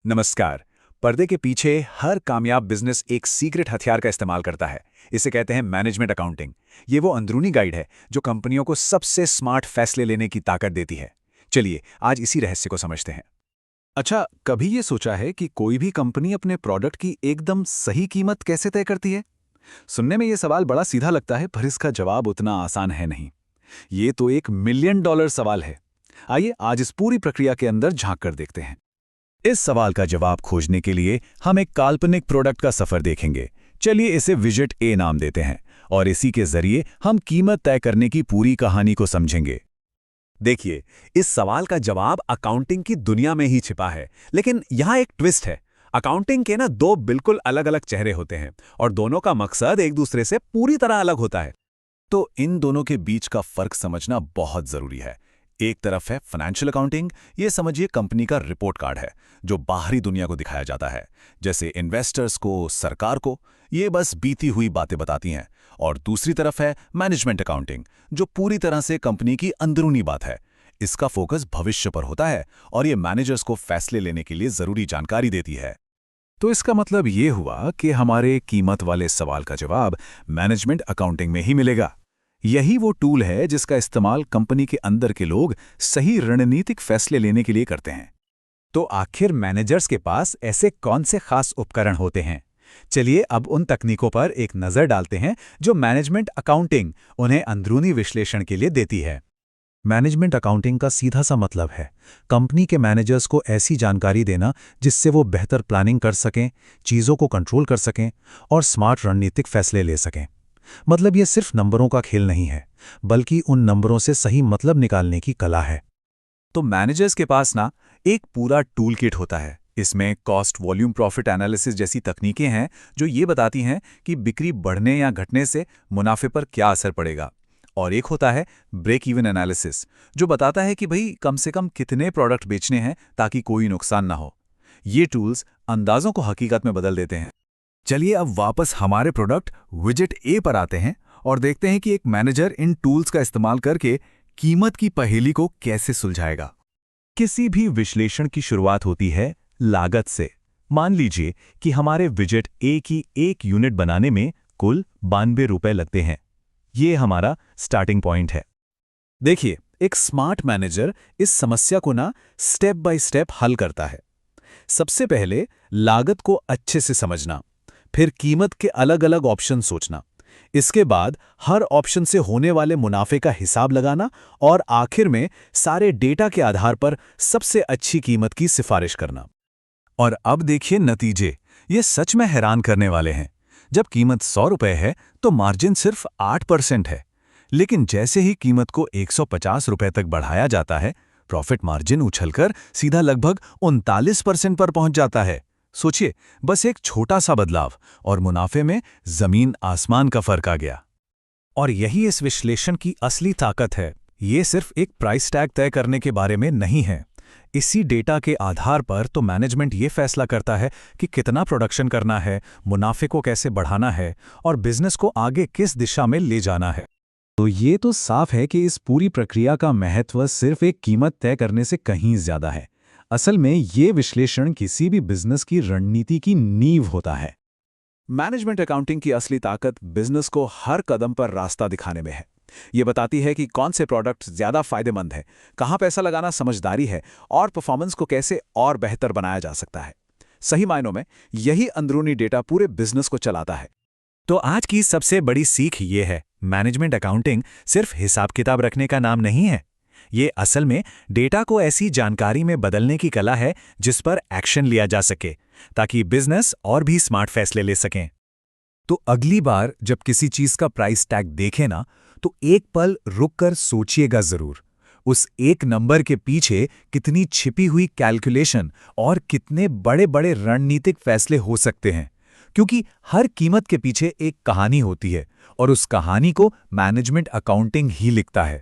नमस्कार। पर्दे के पीछे हर कामयाब बिजनेस एक सीक्रेट हथियार का इस्तेमाल करता है। इसे कहते हैं मैनेजमेंट अकाउंटिंग। ये वो अंदरूनी गाइड है जो कंपनियों को सबसे स्मार्ट फैसले लेने की ताकत देती है। चलिए आज इसी रहस्य को समझते हैं। अच्छा, कभी ये सोचा है कि कोई भी कंपनी अपने प्रोडक्ट की एकदम सही कीमत कैसे तय करती है? सुनने में ये सवाल बड़ा सीधा लगता है, पर इसका जवाब उतना आसान है नहीं। ये तो एक मिलियन डॉलर सवाल है। आइए आज इस पूरी प्रक्रिया के अंदर झांक कर देखते हैं। इस सवाल का जवाब खोजने के लिए हम एक काल्पनिक प्रोडक्ट का सफर देखेंगे। चलिए इसे विजेट ए नाम देते हैं और इसी के जरिए हम कीमत तय करने की पूरी कहानी को समझेंगे। देखिए, इस सवाल का जवाब अकाउंटिंग की दुनिया में ही छिपा है, लेकिन यहाँ एक ट्विस्ट है। अकाउंटिंग के ना दो बिल्कुल अलग अलग चेहरे होते हैं और दोनों का मकसद एक दूसरे से पूरी तरह अलग होता है। तो इन दोनों के बीच का फर्क समझना बहुत जरूरी है। एक तरफ है फाइनेंशियल अकाउंटिंग, ये समझिए कंपनी का रिपोर्ट कार्ड है जो बाहरी दुनिया को दिखाया जाता है, जैसे इन्वेस्टर्स को, सरकार को। ये बस बीती हुई बातें बताती हैं। और दूसरी तरफ है मैनेजमेंट अकाउंटिंग, जो पूरी तरह से कंपनी की अंदरूनी बात है। इसका फोकस भविष्य पर होता है और ये मैनेजर्स को फैसले लेने के लिए जरूरी जानकारी देती है। तो इसका मतलब ये हुआ कि हमारे कीमत वाले सवाल का जवाब मैनेजमेंट अकाउंटिंग में ही मिलेगा। यही वो टूल है जिसका इस्तेमाल कंपनी के अंदर के लोग सही रणनीतिक फैसले लेने के लिए करते हैं। तो आखिर मैनेजर्स के पास ऐसे कौन से खास उपकरण होते हैं? चलिए अब उन तकनीकों पर एक नज़र डालते हैं जो मैनेजमेंट अकाउंटिंग उन्हें अंदरूनी विश्लेषण के लिए देती है। मैनेजमेंट अकाउंटिंग का सीधा सा मतलब है कंपनी के मैनेजर्स को ऐसी जानकारी देना जिससे वो बेहतर प्लानिंग कर सकें, चीज़ों को कंट्रोल कर सकें और स्मार्ट रणनीतिक फैसले ले सकें। मतलब ये सिर्फ नंबरों का खेल नहीं है, बल्कि उन नंबरों से सही मतलब निकालने की कला है। तो मैनेजर्स के पास ना एक पूरा टूल किट होता है। इसमें कॉस्ट वॉल्यूम प्रॉफिट एनालिसिस जैसी तकनीकें हैं जो ये बताती हैं कि बिक्री बढ़ने या घटने से मुनाफे पर क्या असर पड़ेगा। और एक होता है ब्रेक इवन एनालिसिस, जो बताता है कि भाई कम से कम कितने प्रोडक्ट बेचने हैं ताकि कोई नुकसान ना हो। ये टूल्स अंदाजों को हकीकत में बदल देते हैं। चलिए अब वापस हमारे प्रोडक्ट विजेट ए पर आते हैं और देखते हैं कि एक मैनेजर इन टूल्स का इस्तेमाल करके कीमत की पहेली को कैसे सुलझाएगा। किसी भी विश्लेषण की शुरुआत होती है लागत से। मान लीजिए कि हमारे विजेट ए की एक यूनिट बनाने में कुल 92 रुपए लगते हैं। ये हमारा स्टार्टिंग पॉइंट है। देखिए, एक स्मार्ट मैनेजर इस समस्या को ना स्टेप बाय स्टेप हल करता है। सबसे पहले लागत को अच्छे से समझना, फिर कीमत के अलग अलग ऑप्शन सोचना, इसके बाद हर ऑप्शन से होने वाले मुनाफे का हिसाब लगाना और आखिर में सारे डेटा के आधार पर सबसे अच्छी कीमत की सिफारिश करना। और अब देखिए नतीजे, ये सच में हैरान करने वाले हैं। जब कीमत 100 रुपए है तो मार्जिन सिर्फ 8% है, लेकिन जैसे ही कीमत को 150 रुपए तक बढ़ाया जाता है, प्रॉफिट मार्जिन उछलकर सीधा लगभग 39% पर पहुंच जाता है। सोचिए, बस एक छोटा सा बदलाव और मुनाफे में जमीन आसमान का फर्क आ गया। और यही इस विश्लेषण की असली ताकत है। ये सिर्फ एक प्राइस टैग तय करने के बारे में नहीं है। इसी डेटा के आधार पर तो मैनेजमेंट ये फैसला करता है कि कितना प्रोडक्शन करना है, मुनाफे को कैसे बढ़ाना है और बिजनेस को आगे किस दिशा में ले जाना है। तो ये तो साफ है कि इस पूरी प्रक्रिया का महत्व सिर्फ एक कीमत तय करने से कहीं ज़्यादा है। असल में ये विश्लेषण किसी भी बिजनेस की रणनीति की नींव होता है। मैनेजमेंट अकाउंटिंग की असली ताकत बिजनेस को हर कदम पर रास्ता दिखाने में है। ये बताती है कि कौन से प्रोडक्ट ज़्यादा फायदेमंद हैं, कहाँ पैसा लगाना समझदारी है और परफॉर्मेंस को कैसे और बेहतर बनाया जा सकता है। सही मायनों में यही अंदरूनी डेटा पूरे बिजनेस को चलाता है। तो आज की सबसे बड़ी सीख ये है, मैनेजमेंट अकाउंटिंग सिर्फ हिसाब किताब रखने का नाम नहीं है। ये असल में डेटा को ऐसी जानकारी में बदलने की कला है जिस पर एक्शन लिया जा सके, ताकि बिजनेस और भी स्मार्ट फैसले ले सकें। तो अगली बार जब किसी चीज का प्राइस टैग देखें ना, तो एक पल रुककर सोचिएगा जरूर, उस एक नंबर के पीछे कितनी छिपी हुई कैलकुलेशन और कितने बड़े बड़े रणनीतिक फैसले हो सकते हैं। क्योंकि हर कीमत के पीछे एक कहानी होती है और उस कहानी को मैनेजमेंट अकाउंटिंग ही लिखता है।